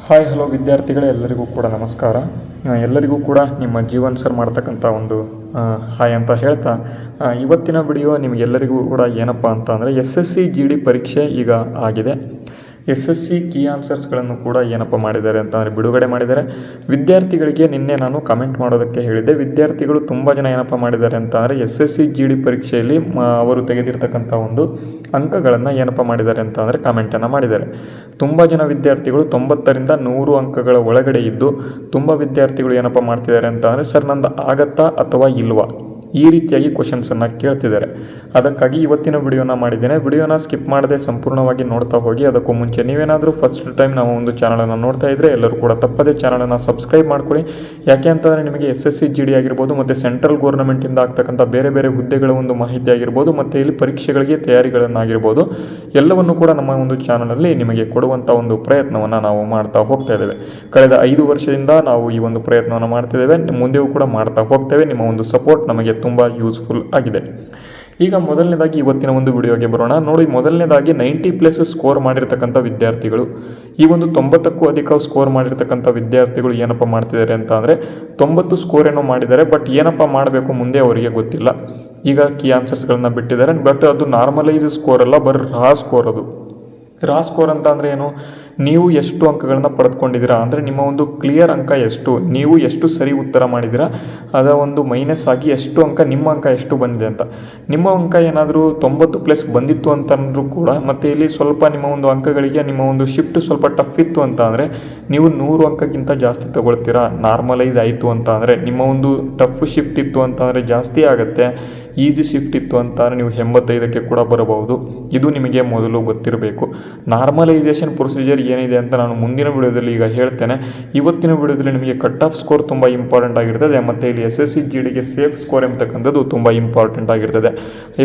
Hi hello ವಿದ್ಯಾರ್ಥಿಗಳೇ, ಎಲ್ಲರಿಗೂ ಕೂಡ ನಮಸ್ಕಾರ. ಎಲ್ಲರಿಗೂ ಕೂಡ ನಿಮ್ಮ ಜೀವನ್ ಸರ್ ಮಾಡ್ತಕ್ಕಂಥ ಒಂದು ಹಾಯ್ ಅಂತ ಹೇಳ್ತಾ, ಇವತ್ತಿನ ವಿಡಿಯೋ ನಿಮಗೆಲ್ಲರಿಗೂ ಕೂಡ ಏನಪ್ಪ ಅಂತ ಅಂದರೆ SSC GD ಪರೀಕ್ಷೆ ಈಗ ಆಗಿದೆ. SSC ಕೀ ಆನ್ಸರ್ಸ್ಗಳನ್ನು ಕೂಡ ಏನಪ್ಪ ಮಾಡಿದ್ದಾರೆ ಅಂತಂದರೆ ಬಿಡುಗಡೆ ಮಾಡಿದ್ದಾರೆ. ವಿದ್ಯಾರ್ಥಿಗಳಿಗೆ ನಿನ್ನೆ ನಾನು ಕಮೆಂಟ್ ಮಾಡೋದಕ್ಕೆ ಹೇಳಿದ್ದೆ. ವಿದ್ಯಾರ್ಥಿಗಳು ತುಂಬ ಜನ ಏನಪ್ಪ ಮಾಡಿದ್ದಾರೆ ಅಂತಂದರೆ SSC GD ಪರೀಕ್ಷೆಯಲ್ಲಿ ಅವರು ತೆಗೆದಿರ್ತಕ್ಕಂಥ ಒಂದು ಅಂಕಗಳನ್ನು ಏನಪ್ಪ ಮಾಡಿದ್ದಾರೆ ಅಂತಂದರೆ ಕಮೆಂಟನ್ನು ಮಾಡಿದ್ದಾರೆ. ತುಂಬ ಜನ ವಿದ್ಯಾರ್ಥಿಗಳು 90ರಿಂದ 100 ಅಂಕಗಳ ಒಳಗಡೆ ಇದ್ದು ತುಂಬ ವಿದ್ಯಾರ್ಥಿಗಳು ಏನಪ್ಪ ಮಾಡ್ತಿದ್ದಾರೆ ಅಂತಂದರೆ, ಸರ್ ನಂದು ಆಗತ್ತಾ ಅಥವಾ ಇಲ್ವಾ, ಈ ರೀತಿಯಾಗಿ ಕ್ವಶನ್ಸನ್ನು ಕೇಳ್ತಿದ್ದಾರೆ. ಅದಕ್ಕಾಗಿ ಇವತ್ತಿನ ವಿಡಿಯೋನ ಮಾಡಿದ್ದೇನೆ. ವಿಡಿಯೋನ ಸ್ಕಿಪ್ ಮಾಡದೆ ಸಂಪೂರ್ಣವಾಗಿ ನೋಡ್ತಾ ಹೋಗಿ. ಅದಕ್ಕೂ ಮುಂಚೆ ನೀವೇನಾದರೂ ಫಸ್ಟ್ ಟೈಮ್ ನಾವು ಒಂದು ಚಾನಲನ್ನು ನೋಡ್ತಾ ಇದ್ದರೆ ಎಲ್ಲರೂ ಕೂಡ ತಪ್ಪದೇ ಚಾನಲನ್ನು ಸಬ್ಸ್ಕ್ರೈಬ್ ಮಾಡ್ಕೊಳ್ಳಿ. ಯಾಕೆ ಅಂತಂದರೆ ನಿಮಗೆ SSC GD ಆಗಿರ್ಬೋದು ಮತ್ತು ಸೆಂಟ್ರಲ್ ಗೌರ್ಮೆಂಟಿಂದ ಆಗ್ತಕ್ಕಂಥ ಬೇರೆ ಬೇರೆ ಹುದ್ದೆಗಳ ಒಂದು ಮಾಹಿತಿ ಆಗಿರ್ಬೋದು ಮತ್ತು ಇಲ್ಲಿ ಪರೀಕ್ಷೆಗಳಿಗೆ ತಯಾರಿಗಳನ್ನಾಗಿರ್ಬೋದು ಎಲ್ಲವನ್ನು ಕೂಡ ನಮ್ಮ ಒಂದು ಚಾನಲಲ್ಲಿ ನಿಮಗೆ ಕೊಡುವಂಥ ಒಂದು ಪ್ರಯತ್ನವನ್ನು ನಾವು ಮಾಡ್ತಾ ಹೋಗ್ತಾ ಇದ್ದೇವೆ. ಕಳೆದ 5 ವರ್ಷದಿಂದ ನಾವು ಈ ಒಂದು ಪ್ರಯತ್ನವನ್ನು ಮಾಡ್ತಿದ್ದೇವೆ. ಮುಂದೆಯೂ ಕೂಡ ಮಾಡ್ತಾ ಹೋಗ್ತೇವೆ. ನಿಮ್ಮ ಒಂದು ಸಪೋರ್ಟ್ ನಮಗೆ ತುಂಬ ಯೂಸ್ಫುಲ್ ಆಗಿದೆ. ಈಗ ಮೊದಲನೇದಾಗಿ ಇವತ್ತಿನ ಒಂದು ವಿಡಿಯೋಗೆ ಬರೋಣ. ನೋಡಿ, ಮೊದಲನೇದಾಗಿ 90+ ಸ್ಕೋರ್ ಮಾಡಿರ್ತಕ್ಕಂಥ ವಿದ್ಯಾರ್ಥಿಗಳು, ಈ ಒಂದು 90ಕ್ಕೂ ಅಧಿಕ ಸ್ಕೋರ್ ಮಾಡಿರ್ತಕ್ಕಂಥ ವಿದ್ಯಾರ್ಥಿಗಳು ಏನಪ್ಪ ಮಾಡ್ತಿದ್ದಾರೆ ಅಂತ ಅಂದರೆ 90 ಸ್ಕೋರ್ ಏನೋ ಮಾಡಿದ್ದಾರೆ. ಬಟ್ ಏನಪ್ಪ ಮಾಡಬೇಕು ಮುಂದೆ ಅವರಿಗೆ ಗೊತ್ತಿಲ್ಲ. ಈಗ ಕೀ ಆನ್ಸರ್ಸ್ಗಳನ್ನ ಬಿಟ್ಟಿದ್ದಾರೆ. ಬಟ್ ಅದು ನಾರ್ಮಲೈಸ್ ಸ್ಕೋರ್ ಅಲ್ಲ, ಬರೀ ರಾ ಸ್ಕೋರ್. ಅದು ರಾ ಸ್ಕೋರ್ ಅಂತ ಅಂದರೆ ಏನು, ನೀವು ಎಷ್ಟು ಅಂಕಗಳನ್ನ ಪಡೆದುಕೊಂಡಿದ್ದೀರಾ ಅಂದರೆ ನಿಮ್ಮ ಒಂದು ಕ್ಲಿಯರ್ ಅಂಕ ಎಷ್ಟು, ನೀವು ಎಷ್ಟು ಸರಿ ಉತ್ತರ ಮಾಡಿದ್ದೀರಾ ಅದರ ಒಂದು ಮೈನಸ್ ಆಗಿ ಎಷ್ಟು ಅಂಕ, ನಿಮ್ಮ ಅಂಕ ಎಷ್ಟು ಬಂದಿದೆ ಅಂತ. ನಿಮ್ಮ ಅಂಕ ಏನಾದರೂ 90+ ಬಂದಿತ್ತು ಅಂತಂದ್ರೂ ಕೂಡ ಮತ್ತು ಇಲ್ಲಿ ಸ್ವಲ್ಪ ನಿಮ್ಮ ಒಂದು ಅಂಕಗಳಿಗೆ ನಿಮ್ಮ ಒಂದು ಶಿಫ್ಟ್ ಸ್ವಲ್ಪ ಟಫ್ ಇತ್ತು ಅಂತ ಅಂದರೆ ನೀವು 100 ಅಂಕಕ್ಕಿಂತ ಜಾಸ್ತಿ ತಗೊಳ್ತೀರಾ. ನಾರ್ಮಲೈಸ್ ಆಯಿತು ಅಂತ ಅಂದರೆ ನಿಮ್ಮ ಒಂದು ಟಫ್ ಶಿಫ್ಟ್ ಇತ್ತು ಅಂತಂದರೆ ಜಾಸ್ತಿ ಆಗುತ್ತೆ. ಈಸಿ ಶಿಫ್ಟ್ ಇತ್ತು ಅಂತಂದರೆ ನೀವು 85ಕ್ಕೆ ಕೂಡ ಬರಬಹುದು. ಇದು ನಿಮಗೆ ಮೊದಲು ಗೊತ್ತಿರಬೇಕು. ನಾರ್ಮಲೈಸೇಷನ್ ಪ್ರೊಸೀಜರ್ ಏನಿದೆ ಅಂತ ನಾನು ಮುಂದಿನ ವಿಡಿಯೋದಲ್ಲಿ ಈಗ ಹೇಳ್ತೇನೆ. ಇವತ್ತಿನ ವಿಡಿಯೋದಲ್ಲಿ ನಿಮಗೆ ಕಟ್ ಆಫ್ ಸ್ಕೋರ್ ತುಂಬ ಇಂಪಾರ್ಟೆಂಟ್ ಆಗಿರ್ತದೆ ಮತ್ತು ಇಲ್ಲಿ SSC GDಗೆ ಸೇಫ್ ಸ್ಕೋರ್ ಎಂಬತಕ್ಕಂಥದ್ದು ತುಂಬ ಇಂಪಾರ್ಟೆಂಟ್ ಆಗಿರ್ತದೆ.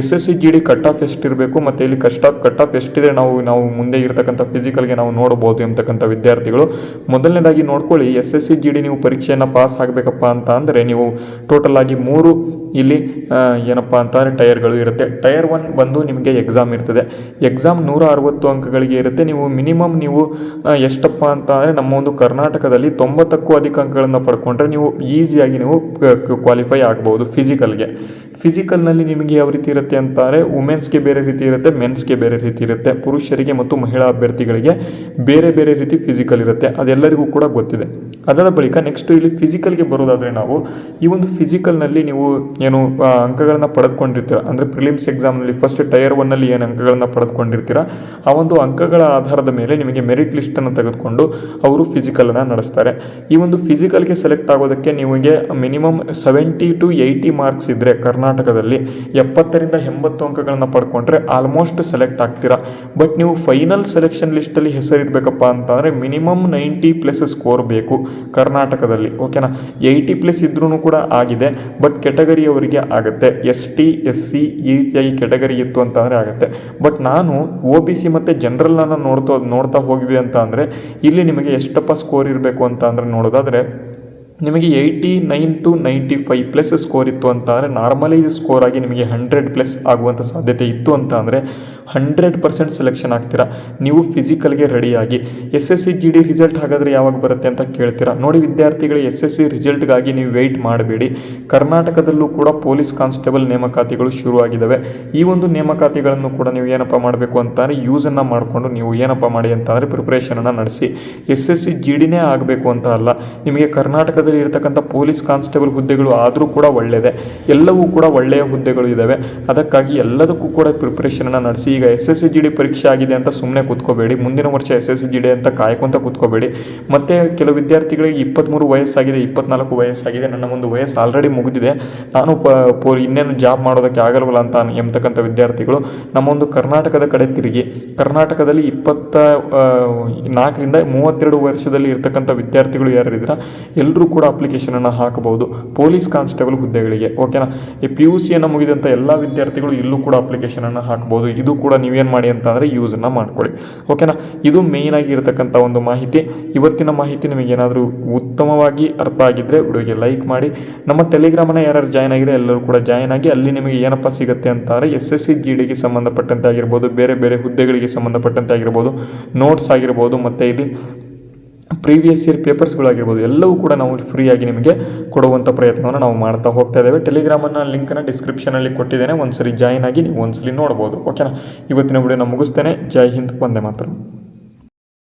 SSC GD ಕಟ್ ಆಫ್ ಎಷ್ಟಿರಬೇಕು ಮತ್ತು ಇಲ್ಲಿ ಕಟ್ ಆಫ್ ಎಷ್ಟಿದೆ ನಾವು ಮುಂದೆ ಇರತಕ್ಕಂಥ ಫಿಸಿಕಲ್ಗೆ ನಾವು ನೋಡ್ಬೋದು ಎಂಬತಕ್ಕಂಥ ವಿದ್ಯಾರ್ಥಿಗಳು ಮೊದಲನೇದಾಗಿ ನೋಡ್ಕೊಳ್ಳಿ. SSC GD ನೀವು ಪರೀಕ್ಷೆಯನ್ನು ಪಾಸ್ ಆಗಬೇಕಪ್ಪ ಅಂತ ಅಂದರೆ ನೀವು ಟೋಟಲ್ ಆಗಿ 3 ಇಲ್ಲಿ ಏನಪ್ಪ ಅಂತಂದರೆ ಟೈರ್ಗಳು ಇರುತ್ತೆ. ಟೈರ್ 1 ಬಂದು ನಿಮಗೆ ಎಕ್ಸಾಮ್ ಇರ್ತದೆ. ಎಕ್ಸಾಮ್ 160 ಅಂಕಗಳಿಗೆ ಇರುತ್ತೆ. ನೀವು ಮಿನಿಮಮ್ ನೀವು ಎಷ್ಟಪ್ಪ ಅಂತ ಅಂದರೆ ನಮ್ಮ ಒಂದು ಕರ್ನಾಟಕದಲ್ಲಿ 90ಕ್ಕೂ ಅಧಿಕ ಅಂಕಗಳನ್ನು ಪಡ್ಕೊಂಡ್ರೆ ನೀವು ಈಸಿಯಾಗಿ ನೀವು ಕ್ವಾಲಿಫೈ ಆಗ್ಬೋದು ಫಿಸಿಕಲ್ನಲ್ಲಿ ನಿಮಗೆ ಯಾವ ರೀತಿ ಇರುತ್ತೆ ಅಂತಂದರೆ ವುಮೆನ್ಸ್ಗೆ ಬೇರೆ ರೀತಿ ಇರುತ್ತೆ, ಮೆನ್ಸ್ಗೆ ಬೇರೆ ರೀತಿ ಇರುತ್ತೆ. ಪುರುಷರಿಗೆ ಮತ್ತು ಮಹಿಳಾ ಅಭ್ಯರ್ಥಿಗಳಿಗೆ ಬೇರೆ ಬೇರೆ ರೀತಿ ಫಿಸಿಕಲ್ ಇರುತ್ತೆ. ಅದೆಲ್ಲರಿಗೂ ಕೂಡ ಗೊತ್ತಿದೆ. ಅದರ ಬಳಿಕ ನೆಕ್ಸ್ಟ್ ಇಲ್ಲಿ ಫಿಸಿಕಲ್ಗೆ ಬರೋದಾದರೆ ನಾವು ಈ ಒಂದು ಫಿಸಿಕಲ್ನಲ್ಲಿ ನೀವು ಏನು ಅಂಕಗಳನ್ನು ಪಡೆದುಕೊಂಡಿರ್ತೀರ ಅಂದರೆ ಪ್ರಿಲಿಮ್ಸ್ ಎಕ್ಸಾಮ್ನಲ್ಲಿ ಫಸ್ಟ್ ಟೈರ್ 1ನಲ್ಲಿ ಏನು ಅಂಕಗಳನ್ನು ಪಡೆದುಕೊಂಡಿರ್ತೀರ ಆ ಒಂದು ಅಂಕಗಳ ಆಧಾರದ ಮೇಲೆ ನಿಮಗೆ ಮೆರಿಟ್ ಲಿಸ್ಟನ್ನು ತೆಗೆದುಕೊಂಡು ಅವರು ಫಿಸಿಕಲನ್ನು ನಡೆಸ್ತಾರೆ. ಈ ಒಂದು ಫಿಸಿಕಲ್ಗೆ ಸೆಲೆಕ್ಟ್ ಆಗೋದಕ್ಕೆ ನಿಮಗೆ ಮಿನಿಮಮ್ 70 to 80 ಮಾರ್ಕ್ಸ್ ಇದ್ದರೆ ಕರ್ನಾಟಕದಲ್ಲಿ 70ರಿಂದ 80 ಅಂಕಗಳನ್ನು ಪಡ್ಕೊಂಡ್ರೆ ಆಲ್ಮೋಸ್ಟ್ ಸೆಲೆಕ್ಟ್ ಆಗ್ತೀರಾ. ಬಟ್ ನೀವು ಫೈನಲ್ ಸೆಲೆಕ್ಷನ್ ಲಿಸ್ಟಲ್ಲಿ ಹೆಸರಿರಬೇಕಪ್ಪ ಅಂತಂದರೆ ಮಿನಿಮಮ್ 90+ ಸ್ಕೋರ್ ಬೇಕು ಕರ್ನಾಟಕದಲ್ಲಿ. ಓಕೆನಾ, 80+ ಇದ್ರೂ ಕೂಡ ಆಗಿದೆ. ಬಟ್ ಕೆಟಗರಿಯವರಿಗೆ ಆಗುತ್ತೆ. ST SC ಈ ರೀತಿಯಾಗಿ ಕೆಟಗರಿ ಇತ್ತು ಅಂತಂದರೆ ಆಗುತ್ತೆ. ಬಟ್ ನಾನು OBC ಮತ್ತು ಜನರಲ್ನ ನೋಡ್ತಾ ಹೋಗಿವಿ ಅಂತ ಅಂದರೆ ಇಲ್ಲಿ ನಿಮಗೆ ಎಷ್ಟಪ್ಪ ಸ್ಕೋರ್ ಇರಬೇಕು ಅಂತ ಅಂದರೆ ನೋಡೋದಾದರೆ ನಿಮಗೆ 89 to 95+ ಸ್ಕೋರ್ ಇತ್ತು ಅಂತ ಅಂದರೆ ನಾರ್ಮಲೈಸ್ ಸ್ಕೋರ್ ಆಗಿ ನಿಮಗೆ 100+ ಆಗುವಂಥ ಸಾಧ್ಯತೆ ಇತ್ತು ಅಂತ ಅಂದರೆ 100% ಸೆಲೆಕ್ಷನ್ ಆಗ್ತೀರಾ ನೀವು ಫಿಸಿಕಲ್ಗೆ ರೆಡಿಯಾಗಿ. SSC GD ರಿಸಲ್ಟ್ ಹಾಗಾದರೆ ಯಾವಾಗ ಬರುತ್ತೆ ಅಂತ ಕೇಳ್ತೀರಾ. ನೋಡಿ ವಿದ್ಯಾರ್ಥಿಗಳು, SSC ರಿಸಲ್ಟ್ಗಾಗಿ ನೀವು ವೆಯ್ಟ್ ಮಾಡಬೇಡಿ. ಕರ್ನಾಟಕದಲ್ಲೂ ಕೂಡ ಪೊಲೀಸ್ ಕಾನ್ಸ್ಟೇಬಲ್ ನೇಮಕಾತಿಗಳು ಶುರುವಾಗಿದ್ದಾವೆ. ಈ ಒಂದು ನೇಮಕಾತಿಗಳನ್ನು ಕೂಡ ನೀವು ಏನಪ್ಪ ಮಾಡಬೇಕು ಅಂತಂದರೆ ಯೂಸನ್ನು ಮಾಡಿಕೊಂಡು ನೀವು ಏನಪ್ಪ ಮಾಡಿ ಅಂತಂದರೆ ಪ್ರಿಪ್ರೇಷನನ್ನು ನಡೆಸಿ. SSC GDನೇ ಆಗಬೇಕು ಅಂತ ಅಲ್ಲ, ನಿಮಗೆ ಕರ್ನಾಟಕದ ಇರತಕ್ಕಂಥ ಪೊಲೀಸ್ ಕಾನ್ಸ್ಟೇಬಲ್ ಹುದ್ದೆಗಳು ಆದರೂ ಕೂಡ ಒಳ್ಳೆಯದೇ. ಎಲ್ಲವೂ ಕೂಡ ಒಳ್ಳೆಯ ಹುದ್ದೆಗಳು ಇದ್ದಾವೆ. ಅದಕ್ಕಾಗಿ ಎಲ್ಲದಕ್ಕೂ ಕೂಡ ಪ್ರಿಪ್ರೇಷನನ್ನು ನಡೆಸಿ. ಈಗ SSC GD ಪರೀಕ್ಷೆ ಆಗಿದೆ ಅಂತ ಸುಮ್ಮನೆ ಕೂತ್ಕೋಬೇಡಿ. ಮುಂದಿನ ವರ್ಷ SSC GD ಅಂತ ಕಾಯ್ಕೊಂತ ಕೂತ್ಕೋಬೇಡಿ. ಮತ್ತು ಕೆಲವು ವಿದ್ಯಾರ್ಥಿಗಳಿಗೆ 23 ವಯಸ್ಸಾಗಿದೆ, 24 ವಯಸ್ಸಾಗಿದೆ, ನನ್ನ ಒಂದು ವಯಸ್ಸು ಆಲ್ರೆಡಿ ಮುಗಿದಿದೆ, ನಾನು ಇನ್ನೇನು ಜಾಬ್ ಮಾಡೋದಕ್ಕೆ ಆಗಲ್ವಲ್ಲ ಅಂತ ಎಂಬತಕ್ಕಂಥ ವಿದ್ಯಾರ್ಥಿಗಳು ನಮ್ಮ ಒಂದು ಕರ್ನಾಟಕದ ಕಡೆ ತಿರುಗಿ. ಕರ್ನಾಟಕದಲ್ಲಿ 24ರಿಂದ 32 ವರ್ಷದಲ್ಲಿ ಇರ್ತಕ್ಕಂಥ ವಿದ್ಯಾರ್ಥಿಗಳು ಯಾರಿದ್ದೀರಾ ಎಲ್ಲರೂ ಕೂಡ ಅಪ್ಲಿಕೇಶನನ್ನು ಹಾಕಬಹುದು ಪೊಲೀಸ್ ಕಾನ್ಸ್ಟೇಬಲ್ ಹುದ್ದೆಗಳಿಗೆ. ಓಕೆನಾ, ಈ PUCಯನ್ನು ಮುಗಿದಂಥ ಎಲ್ಲ ವಿದ್ಯಾರ್ಥಿಗಳು ಇಲ್ಲೂ ಕೂಡ ಅಪ್ಲಿಕೇಶನನ್ನು ಹಾಕಬಹುದು. ಇದು ಕೂಡ ನೀವೇನು ಮಾಡಿ ಅಂತಂದರೆ ಯೂಸನ್ನು ಮಾಡ್ಕೊಳ್ಳಿ. ಓಕೆನಾ, ಇದು ಮೇಯ್ನ್ ಆಗಿ ಇರತಕ್ಕಂಥ ಒಂದು ಮಾಹಿತಿ. ಇವತ್ತಿನ ಮಾಹಿತಿ ನಿಮಗೇನಾದರೂ ಉತ್ತಮವಾಗಿ ಅರ್ಥ ಆಗಿದ್ದರೆ ವಿಡಿಯೋಗೆ ಲೈಕ್ ಮಾಡಿ. ನಮ್ಮ ಟೆಲಿಗ್ರಾಮನ್ನು ಯಾರು ಜಾಯ್ನ್ ಆಗಿದೆ ಎಲ್ಲರೂ ಕೂಡ ಜಾಯ್ನ್ ಆಗಿ. ಅಲ್ಲಿ ನಿಮಗೆ ಏನಪ್ಪ ಸಿಗುತ್ತೆ ಅಂತಂದರೆ SSC GDಗೆ ಸಂಬಂಧಪಟ್ಟಂತೆ ಆಗಿರ್ಬೋದು, ಬೇರೆ ಬೇರೆ ಹುದ್ದೆಗಳಿಗೆ ಸಂಬಂಧಪಟ್ಟಂತೆ ಆಗಿರ್ಬೋದು, ನೋಟ್ಸ್ ಆಗಿರ್ಬೋದು, ಮತ್ತು ಇಲ್ಲಿ ಪ್ರೀವಿಯಸ್ ಇಯರ್ ಪೇಪರ್ಸ್ಗಳಾಗಿರ್ಬೋದು ಎಲ್ಲವೂ ಕೂಡ ನಾವು ಫ್ರೀಯಾಗಿ ನಿಮಗೆ ಕೊಡುವಂಥ ಪ್ರಯತ್ನವನ್ನು ನಾವು ಮಾಡ್ತಾ ಹೋಗ್ತಾ ಇದ್ದೇವೆ. ಟೆಲಿಗ್ರಾಮನ್ನು ಲಿಂಕನ್ನು ಡಿಸ್ಕ್ರಿಪ್ಷನಲ್ಲಿ ಕೊಟ್ಟಿದ್ದೇನೆ, ಒಂದ್ಸರಿ ಜಾಯಿನ್ ಆಗಿ ನೀವು ಒಂದ್ಸಲಿ ನೋಡ್ಬೋದು. ಓಕೆನಾ, ಇವತ್ತಿನ ವಿಡಿಯೋನ ಮುಗಿಸ್ತೇನೆ. ಜೈ ಹಿಂದ್, ವಂದೇ ಮಾತರಂ.